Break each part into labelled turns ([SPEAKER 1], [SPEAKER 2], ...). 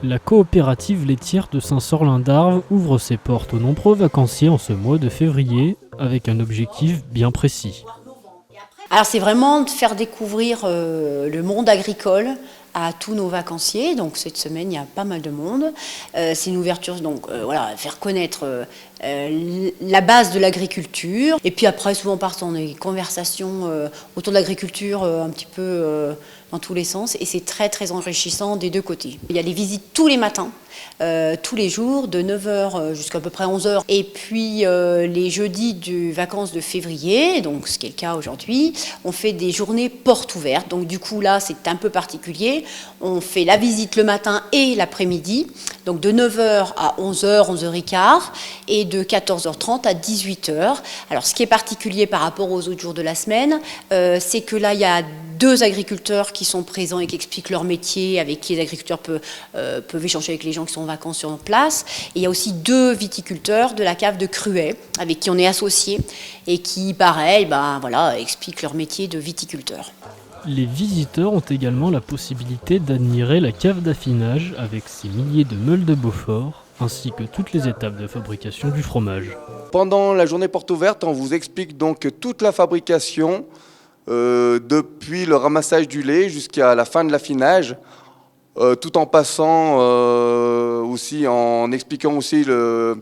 [SPEAKER 1] La coopérative laitière de Saint-Sorlin-d'Arves ouvre ses portes aux nombreux vacanciers en ce mois de février avec un objectif bien précis.
[SPEAKER 2] Alors c'est vraiment de faire découvrir le monde agricole à tous nos vacanciers. Donc cette semaine, il y a pas mal de monde. C'est une ouverture, donc voilà, faire connaître la base de l'agriculture. Et puis après, souvent partent des conversations autour de l'agriculture un petit peu dans tous les sens. Et c'est très très enrichissant des deux côtés. Il y a des visites tous les matins. Tous les jours, de 9 h jusqu'à peu près 11 h. Et puis les jeudis de vacances de février, donc ce qui est le cas aujourd'hui, on fait des journées portes ouvertes. Donc du coup là, c'est un peu particulier. On fait la visite le matin et l'après-midi, donc de 9 h à 11 h, 11 h 15, et de 14 h 30 à 18 h. Alors ce qui est particulier par rapport aux autres jours de la semaine, c'est que là, il y a deux agriculteurs qui sont présents et qui expliquent leur métier, avec qui les agriculteurs peuvent échanger avec les gens qui sont en vacances sur place. Et il y a aussi deux viticulteurs de la cave de Cruet, avec qui on est associés, et qui, pareil, expliquent leur métier de viticulteur.
[SPEAKER 1] Les visiteurs ont également la possibilité d'admirer la cave d'affinage avec ses milliers de meules de Beaufort, ainsi que toutes les étapes de fabrication du fromage.
[SPEAKER 3] Pendant la journée porte ouverte, on vous explique donc toute la fabrication, depuis le ramassage du lait jusqu'à la fin de l'affinage, tout en passant aussi, en expliquant aussi le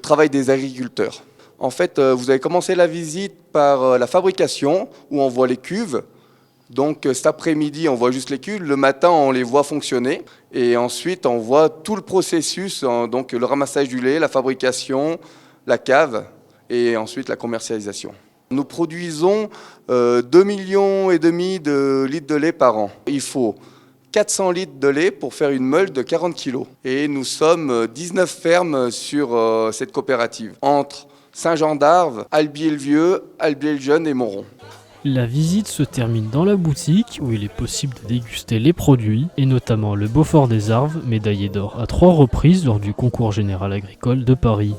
[SPEAKER 3] travail des agriculteurs. En fait, vous avez commencé la visite par la fabrication, où on voit les cuves. Donc cet après-midi, on voit juste les cuves. Le matin, on les voit fonctionner. Et ensuite, on voit tout le processus, donc le ramassage du lait, la fabrication, la cave et ensuite la commercialisation. Nous produisons 2,5 millions de litres de lait par an. Il faut 400 litres de lait pour faire une meule de 40 kg. Et nous sommes 19 fermes sur cette coopérative, entre Saint-Jean-d'Arves, Albier-le-Vieux, Albier-le-Jeune et Montrond.
[SPEAKER 1] La visite se termine dans la boutique où il est possible de déguster les produits, et notamment le Beaufort des Arves, médaillé d'or à 3 reprises lors du concours général agricole de Paris.